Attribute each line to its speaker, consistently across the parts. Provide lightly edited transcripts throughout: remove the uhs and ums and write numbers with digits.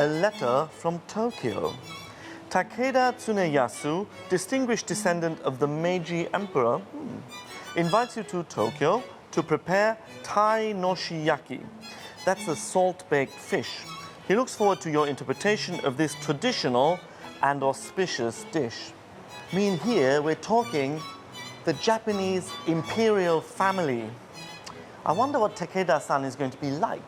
Speaker 1: a letter from Tokyo. Takeda Tsuneyasu, distinguished descendant of the Meiji Emperor, invites you to Tokyo to prepare Tai Noaki. That's a salt-baked fish. He looks forward to your interpretation of this traditional and auspicious dish. I mean, here we're talking the Japanese Imperial Family. I wonder what Takeda-san is going to be like.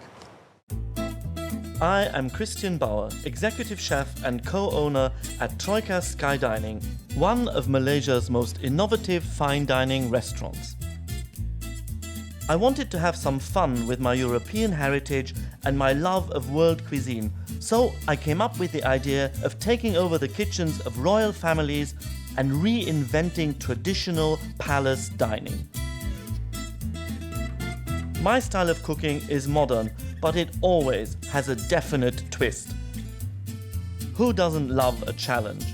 Speaker 1: I am Christian Bauer, executive chef and co-owner at Troika Sky Dining, one of Malaysia's most innovative fine dining restaurants. I wanted to have some fun with my European heritage and my love of world cuisine, so I came up with the idea of taking over the kitchens of royal families and reinventing traditional palace dining. My style of cooking is modern, but it always has a definite twist. Who doesn't love a challenge?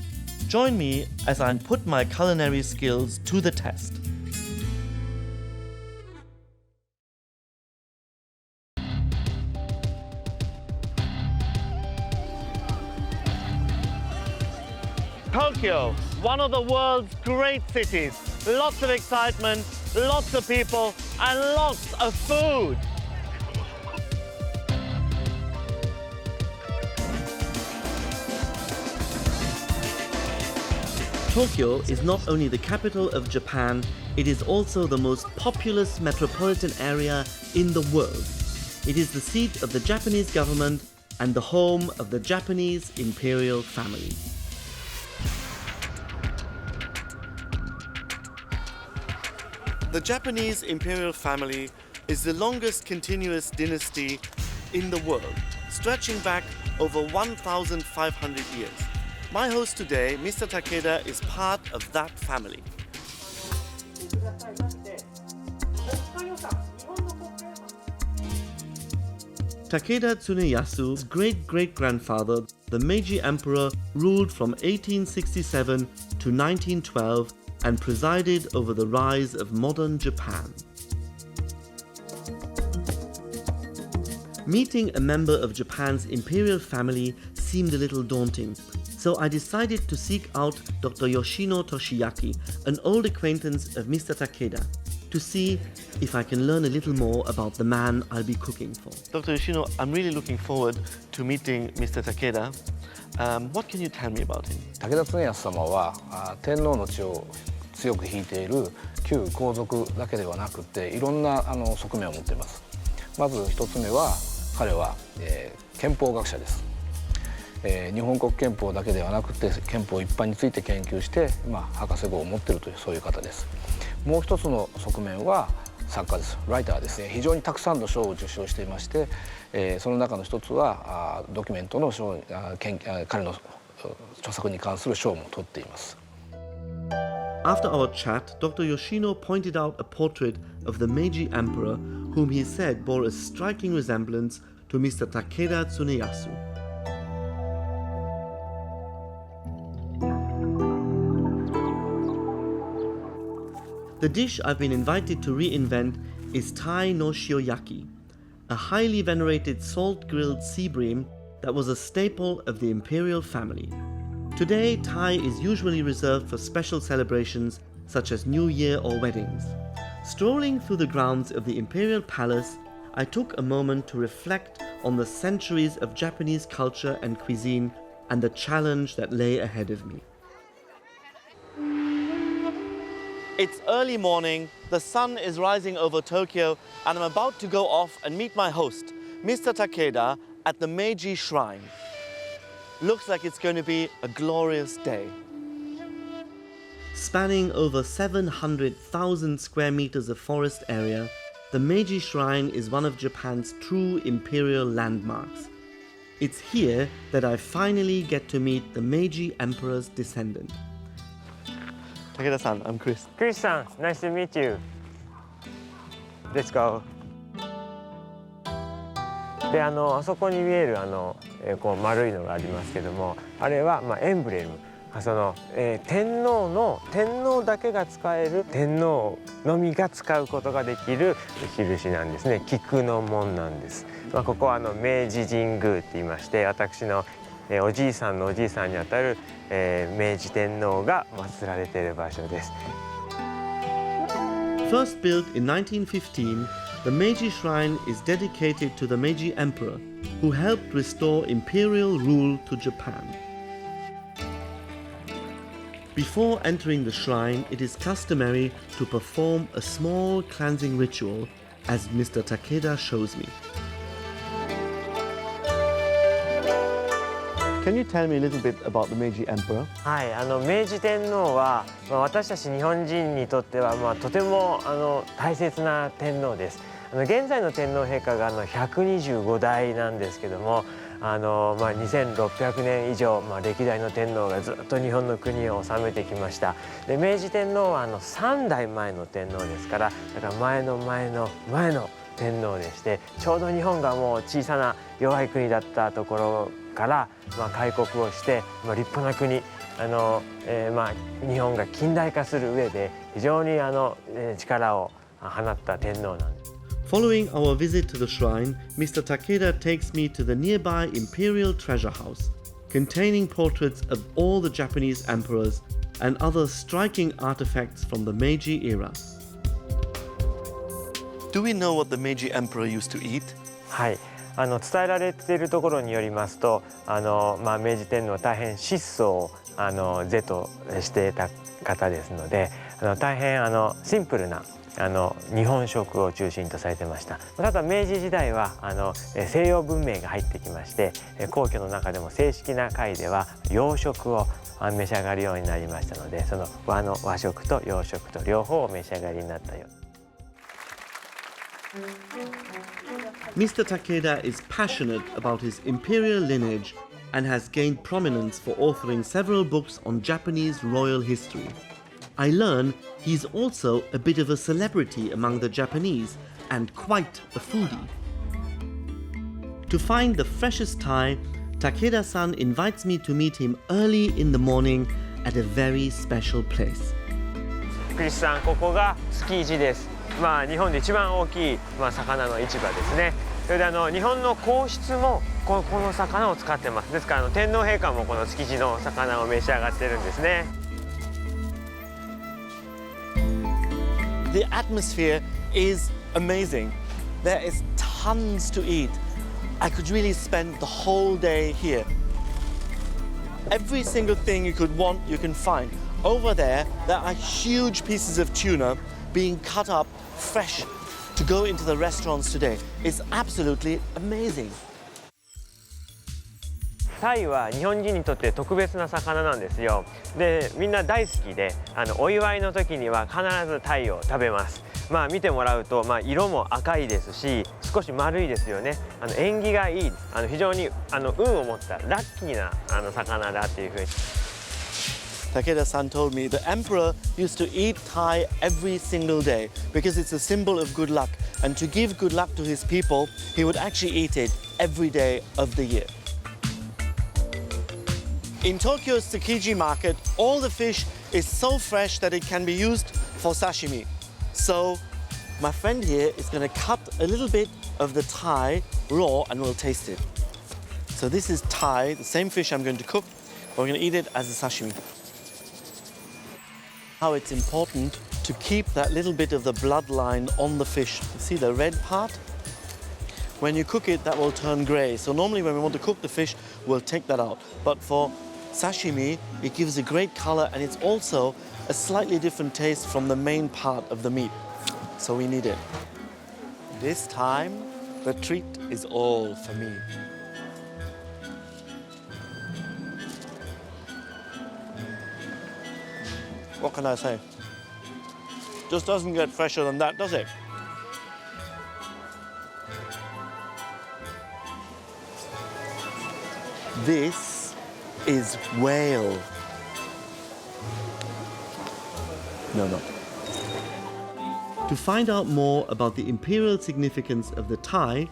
Speaker 1: Join me as I put my culinary skills to the test. Tokyo, one of the world's great cities. Lots of excitement, lots of people, and lots of food. Tokyo is not only the capital of Japan, it is also the most populous metropolitan area in the world. It is the seat of the Japanese government and the home of the Japanese Imperial Family. The Japanese Imperial Family is the longest continuous dynasty in the world, stretching back over 1,500 years. My host today, Mr. Takeda, is part of that family. Takeda Tsuneyasu's great-great-grandfather, the Meiji Emperor, ruled from 1867 to 1912 and presided over the rise of modern Japan. Meeting a member of Japan's imperial family seemed a little daunting, so I decided to seek out Dr. Yoshino Toshiaki, an old acquaintance of Mr. Takeda, to see if I can learn a little more about the man I'll be cooking for. Dr. Yoshino, I'm really looking forward to meeting Mr. Takeda. What can you tell me about him?
Speaker 2: 武田恒康様は天皇の血を強く引いている旧皇族だけではなくていろんな側面を持っています。まず一つ目は彼は、憲法学者です。日本国憲法だけではなくて憲法一般について研究して、博士号を持っているというそういう方です。もう一つの側面は作家です。ライターです。非常にたくさんの賞を受賞していまして、その中の一つはドキュメントの賞、彼の著作に関する賞も取っています。
Speaker 1: After our chat, Dr. Yoshino pointed out a portrait of the Meiji Emperor, whom he said bore a striking resemblance to Mr. Takeda Tsuneyasu. The dish I've been invited to reinvent is Tai Noaki, a highly venerated salt-grilled sea bream that was a staple of the imperial family. Today, Thai is usually reserved for special celebrations such as New Year or weddings. Strolling through the grounds of the Imperial Palace, I took a moment to reflect on the centuries of Japanese culture and cuisine and the challenge that lay ahead of me. It's early morning, the sun is rising over Tokyo, and I'm about to go off and meet my host, Mr. Takeda, at the Meiji Shrine. Looks like it's going to be a glorious day. Spanning over 700,000 square meters of forest area, the Meiji Shrine is one of Japan's true imperial landmarks. It's here that I finally get to meet the Meiji Emperor's descendant. Takeda-san, I'm Chris.
Speaker 3: Chris-san, nice to meet you. Let's go. で、あそこに見えるこう丸いのがありますけども、あれはエンブレム、天皇だけが使える天皇のみが使うことができる印なんですね。菊の紋なんです。ここは明治神宮って言いまして、私のおじいさんのおじいさんにあたる明治天皇が祀られている場所です。
Speaker 1: First built in 1915, the Meiji Shrine is dedicated to the Meiji Emperor, who helped restore imperial rule to Japan. Before entering the shrine, it is customary to perform a small cleansing ritual, as Mr. Takeda shows me. Can you tell me a little bit about the Meiji Emperor?
Speaker 3: はい、明治天皇は、私たち日本人にとっては、とても大切な天皇です。現在の天皇陛下が125代なんですけども、2600年以上、歴代の天皇がずっと日本の国を治めてきました。で、明治天皇は3代前の天皇ですから、だから前の前の前の天皇でして、ちょうど日本がもう小さな弱い国だったところから、開国をして、立派な国、日本が近代化する上で非常に力を放った天皇なんです。
Speaker 1: Following our visit to the shrine, Mr. Takeda takes me to the nearby Imperial Treasure House, containing portraits of all the Japanese emperors and other striking artifacts from the Meiji era. Do we know what the Meiji Emperor used to eat?
Speaker 3: はい、伝えられているところによりますと、明治天皇は大変質素を是としていた方ですので、大変シンプルな日本食を中心とされてました。ただ明治時代は西洋文明が入ってきまして、皇居の中でも正式な会では洋食を召し上がるようになりましたので、その和食と洋食と両方を召し上がりになったようです。
Speaker 1: Mr. Takeda is passionate about his imperial lineage and has gained prominence for authoring several books on Japanese royal history. I learn he's also a bit of a celebrity among the Japanese and quite a foodie. To find the freshest Thai, Takeda-san invites me to meet him early in the morning at a very special place.
Speaker 3: クリスさん、ここが築地です。日本で一番大きい、魚の市場ですね。それで日本の皇室もこの魚を使ってます。ですから天皇陛下もこの築地の魚を召し上がってるんですね。
Speaker 1: The atmosphere is amazing. There is tons to eat. I could really spend the whole day here. Every single thing you could want, you can find. Over there are huge pieces of tuna being cut up fresh to go into the restaurants today. It's absolutely amazing.
Speaker 3: タイは日本人にとって特別な魚なんですよ。で、みんな大好きで、お祝いの時には必ずタイを食べます。見てもらうと、色も赤いですし、少し丸いですよね。縁起がいい、非常に運を持ったラッキーな魚だっていうふうに。
Speaker 1: Takeda-san told me the emperor used to eat Thai every single day because it's a symbol of good luck, and to give good luck to his people, he would actually eat it every day of the year. In Tokyo's Tsukiji market, all the fish is so fresh that it can be used for sashimi. So my friend here is going to cut a little bit of the Thai raw and we'll taste it. So this is Thai, the same fish I'm going to cook. We're going to eat it as a sashimi. How it's important to keep that little bit of the bloodline on the fish. You see the red part? When you cook it, that will turn gray. So normally when we want to cook the fish, we'll take that out. But for sashimi, it gives a great color and it's also a slightly different taste from the main part of the meat. So we need it. This time, the treat is all for me. What can I say? Just doesn't get fresher than that, does it? This is whale. No. To find out more about the imperial significance of the Thai,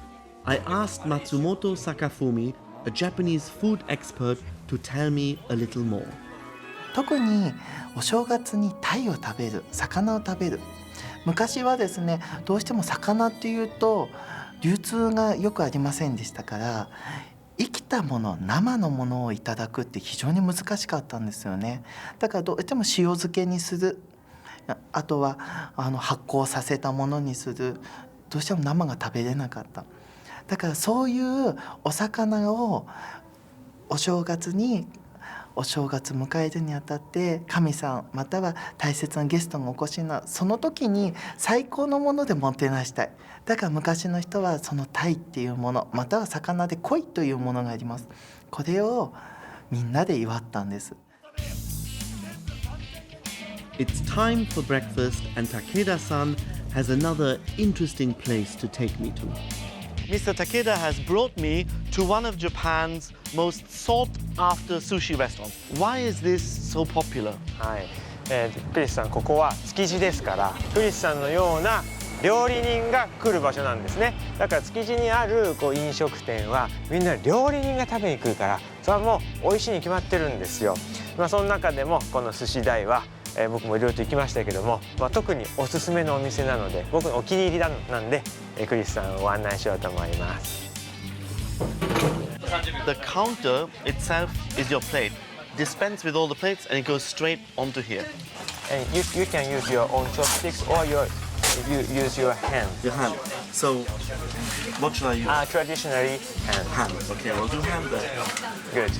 Speaker 1: I asked Matsumoto Sakafumi, a Japanese food expert, to tell me a little more.
Speaker 4: 特にお正月に鯛を食べる、魚を食べる。昔はですね、どうしても魚っていうと流通がよくありませんでしたから、生きたもの、生のものをいただくって非常に難しかったんですよね。だからどうしても塩漬けにする、あとは発酵させたものにする。どうしても生が食べれなかった。だからそういうお魚をお正月迎えるにあたって、神さんまたは大切なゲストがお越しになる、その時に最高のものでもてなしたい。だから昔の人はその鯛っていうもの、または魚で鯉というものがあります。これをみんなで祝ったんです。
Speaker 1: It's time for breakfast, and Takeda-san has another interesting place to take me to. Mr. Takeda has brought me to one of Japan's most sought-after sushi restaurants. Why is this so popular?
Speaker 3: はい、クリスさん、ここは築地ですから、クリスさんのような料理人が来る場所なんですね。だから築地にある飲食店はみんな料理人が食べに来るから、それはもう美味しいに決まってるんですよ。その中でもこの寿司台は、僕もいろいろと行きましたけども、特におすすめのお店なので、僕のお気に入りなんで、クリスさんをご案内しようと思います。
Speaker 1: The counter itself is your plate. Dispense with all the plates and it goes straight onto here.
Speaker 3: And you can use your own chopsticks or you use your hand.
Speaker 1: Your hand. So, what should I use?
Speaker 3: Traditionally, hand.
Speaker 1: Hand. Okay, we'll do hand then.
Speaker 3: Good.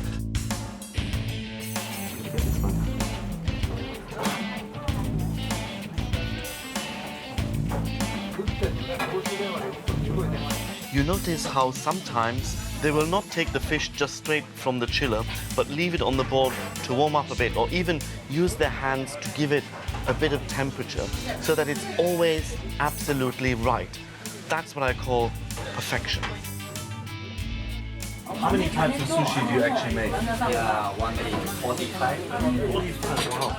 Speaker 1: You notice how sometimes they will not take the fish just straight from the chiller, but leave it on the board to warm up a bit, or even use their hands to give it a bit of temperature, so that it's always absolutely right. That's what I call perfection. How many types of sushi do you actually make?
Speaker 5: Yeah, 1 day 45.
Speaker 1: 45, wow.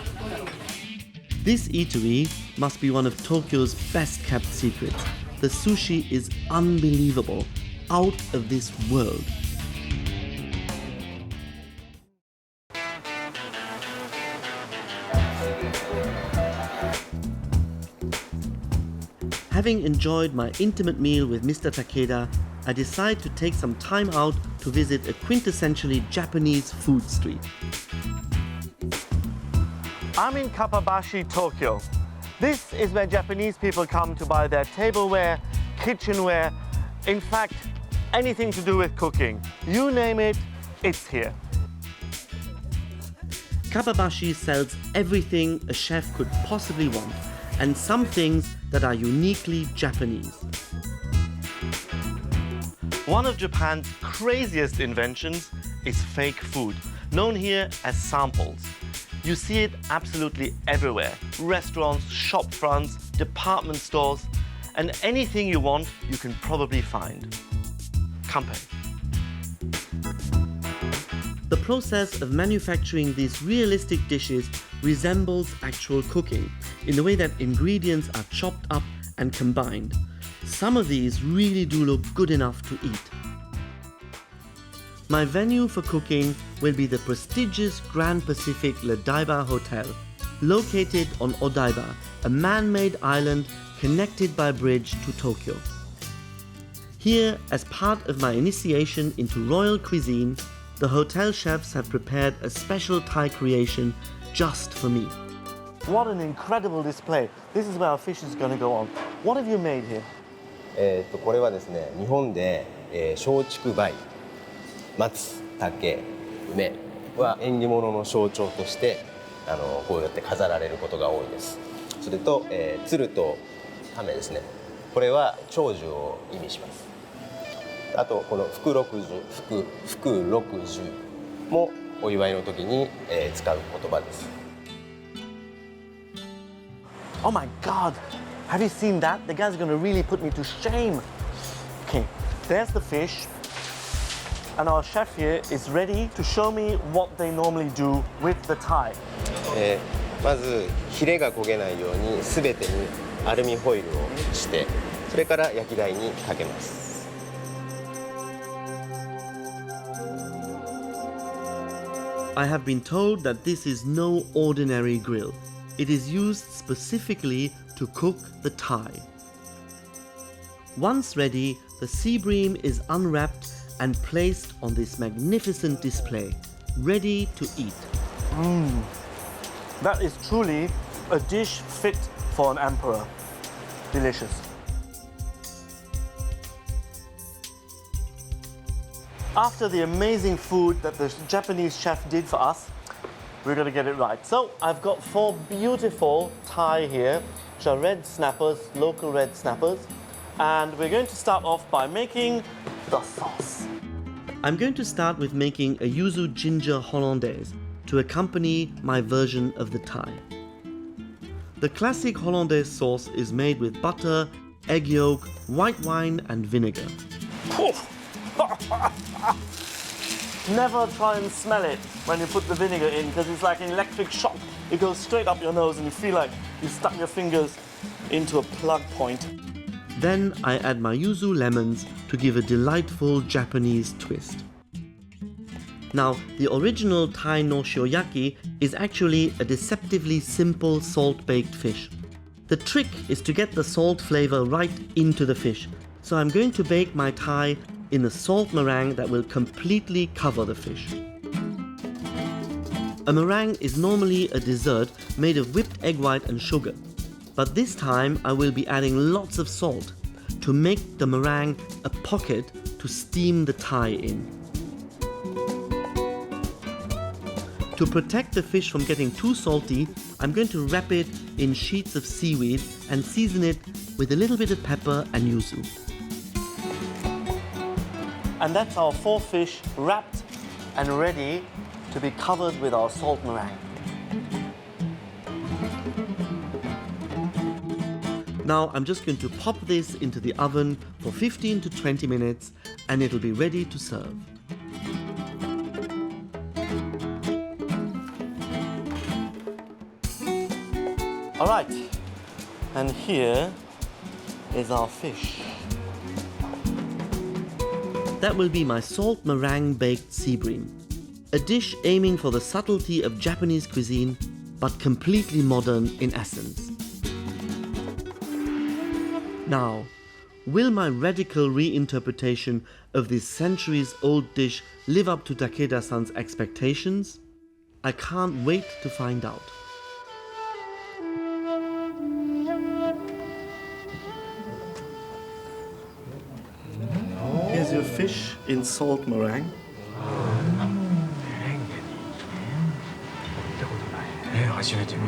Speaker 1: This eatery must be one of Tokyo's best kept secrets. The sushi is unbelievable, out of this world. Having enjoyed my intimate meal with Mr. Takeda, I decide to take some time out to visit a quintessentially Japanese food street. I'm in Kappabashi, Tokyo. This is where Japanese people come to buy their tableware, kitchenware, in fact, anything to do with cooking. You name it, it's here. Kappabashi sells everything a chef could possibly want, and some things that are uniquely Japanese. One of Japan's craziest inventions is fake food, known here as samples. You see it absolutely everywhere. Restaurants, shop fronts, department stores, and anything you want, you can probably find. Kampai. The process of manufacturing these realistic dishes resembles actual cooking in the way that ingredients are chopped up and combined. Some of these really do look good enough to eat. My venue for cooking will be the prestigious Grand Pacific Daiba Hotel, located on Odaiba, a man-made island connected by bridge to Tokyo. Here, as part of my initiation into royal cuisine, the hotel chefs have prepared a special Thai creation just for me. What an incredible display. This is where our fish is going to go on. What have you made here?
Speaker 6: これはですね、日本で松竹梅、松、竹、梅は縁起物の象徴としてこうやって飾られることが多いです。それと、鶴と亀ですね。これは長寿を意味します。あとこの福60もお祝いの時に、使う言葉です。
Speaker 1: Oh my God! Have you seen that? The guy's going to really put me to shame. Okay, there's the fish. And our chef here is ready to show me what they normally do with the Thai.
Speaker 6: まずヒレが焦げないように全てにアルミホイルをして、それから焼き台にかけます。
Speaker 1: I have been told that this is no ordinary grill. It is used specifically to cook the Thai. Once ready, the sea bream is unwrapped and placed on this magnificent display, ready to eat.
Speaker 7: That is truly a dish fit for an emperor. Delicious. After the amazing food that the Japanese chef did for us, we're going to get it right. So I've got 4 beautiful Thai here, which are red snappers, local red snappers. And we're going to start off by making the sauce.
Speaker 1: I'm going to start with making a yuzu ginger hollandaise to accompany my version of the Thai. The classic hollandaise sauce is made with butter, egg yolk, white wine and vinegar.
Speaker 7: Never try and smell it when you put the vinegar in because it's like an electric shock. It goes straight up your nose and you feel like you stuck your fingers into a plug point.
Speaker 1: Then I add my yuzu lemons to give a delightful Japanese twist. Now, the original Tai Noaki is actually a deceptively simple salt-baked fish. The trick is to get the salt flavor right into the fish, so I'm going to bake my Thai in a salt meringue that will completely cover the fish. A meringue is normally a dessert made of whipped egg white and sugar, but this time I will be adding lots of salt to make the meringue a pocket to steam the Thai in. To protect the fish from getting too salty, I'm going to wrap it in sheets of seaweed and season it with a little bit of pepper and yuzu.
Speaker 7: And that's our 4 fish wrapped and ready to be covered with our salt meringue.
Speaker 1: Now I'm just going to pop this into the oven for 15 to 20 minutes and it'll be ready to serve.
Speaker 7: All right, and here is our fish.
Speaker 1: That will be my salt meringue baked sea bream, a dish aiming for the subtlety of Japanese cuisine, but completely modern in essence. Now, will my radical reinterpretation of this centuries-old dish live up to Takeda-san's expectations? I can't wait to find out.
Speaker 7: Here's your fish in salt meringue.
Speaker 3: 初めて見る。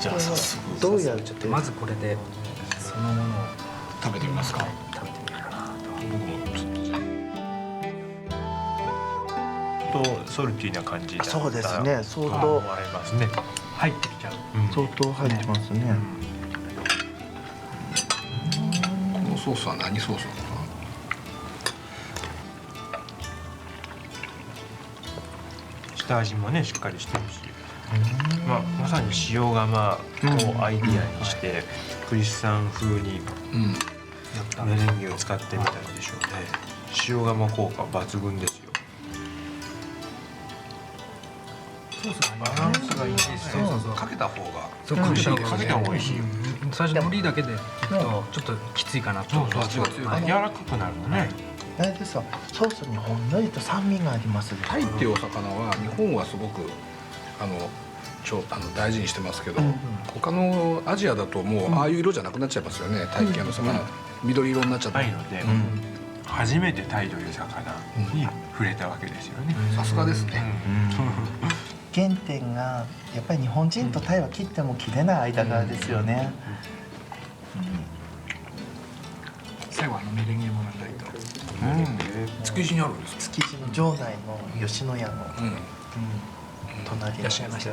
Speaker 2: じゃあ早速
Speaker 4: どうやるちょっと
Speaker 2: まずこれでそのものを食べてみますか。食べてみるかなと。
Speaker 8: 僕もちょっとソルティーな感じだった
Speaker 4: そうですね、相当
Speaker 8: と思いますね。入ってきちゃう。
Speaker 4: 相当入ってますね。
Speaker 2: このソースは何ソースなのかな。
Speaker 8: 下味もねしっかりしてるし、まさに塩釜をアイディアにしてクリスさん風にメレンゲを使ってみたんでしょうね。塩釜効果抜群ですよ。
Speaker 2: ソースのバランスがいいですね。かけた方が
Speaker 8: かけた方が美味しい。
Speaker 9: 最初海苔だけでいくとちょっときついかなと。
Speaker 8: 柔らかくなるのね。
Speaker 4: あれですよ、ソースにほんのりと酸味があります。
Speaker 2: タイっていうお魚は日本はすごく大事にしてますけど、他のアジアだともうああいう色じゃなくなっちゃいますよね。タイ系の魚、緑色になっちゃって。
Speaker 8: タイので初めてタイという魚に触れたわけですよね。
Speaker 2: さすがですね。
Speaker 4: 原点がやっぱり日本人とタイは切っても切れない間柄ですよね。
Speaker 9: 最後メレンゲもらいたいと。
Speaker 2: 築地にあるんですか。
Speaker 4: 築地の場内の吉野家の隣にいらっしゃいました。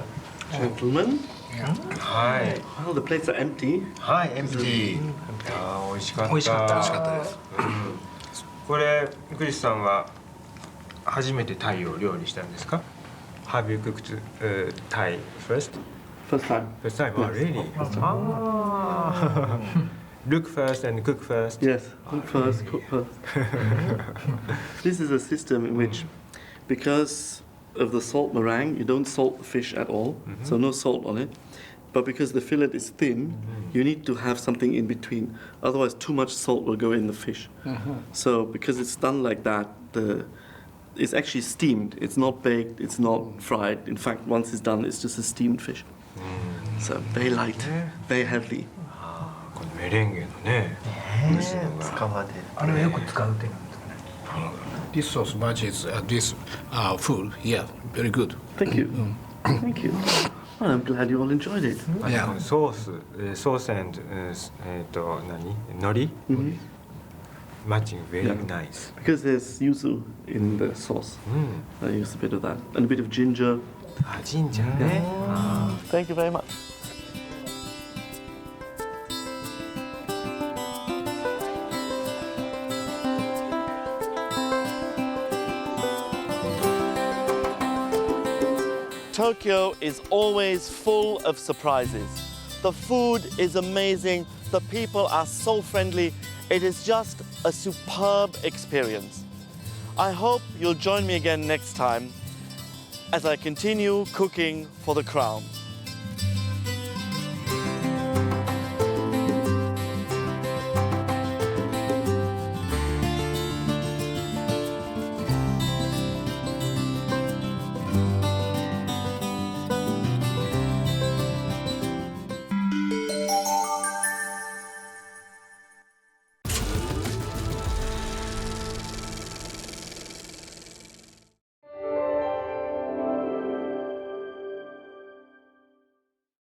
Speaker 7: Gentlemen,
Speaker 8: はい。
Speaker 7: oh, the plates are empty.
Speaker 4: はい、empty。
Speaker 8: 美味しかった。
Speaker 9: 美味しかった。
Speaker 2: 美味しかったです。
Speaker 8: これクリスさんは初めてタイを料理したんですか Have you cooked Thai first?
Speaker 7: First time.
Speaker 8: First time? Oh, really? Look first and cook first.
Speaker 7: Yes, look first, cook first. This is a system in which, because of the salt meringue, you don't salt the fish at all, so no salt on it. But because the fillet is thin, you need to have something in between. Otherwise, too much salt will go in the fish. So because it's done like that, it's actually steamed. It's not baked, it's not fried. In fact, once it's done, it's just a steamed fish. So very light, very healthy.
Speaker 8: このメレンゲのね、
Speaker 4: 使われる。
Speaker 9: あれはよく使う手なんですかね。
Speaker 10: This sauce matches this food. Yeah, very good.
Speaker 7: Thank you. Thank you. Well, I'm glad you all enjoyed it.
Speaker 8: このソース and 何？海苔？ Matching very nice.
Speaker 7: Because there's yuzu in the sauce. I use a bit of that. And a bit of ginger.
Speaker 8: あ、ジンジャーね。
Speaker 7: Thank you very much. Tokyo is always full of surprises. The food is amazing, the people are so friendly, it is just a superb experience. I hope you'll join me again next time as I continue cooking for the crown.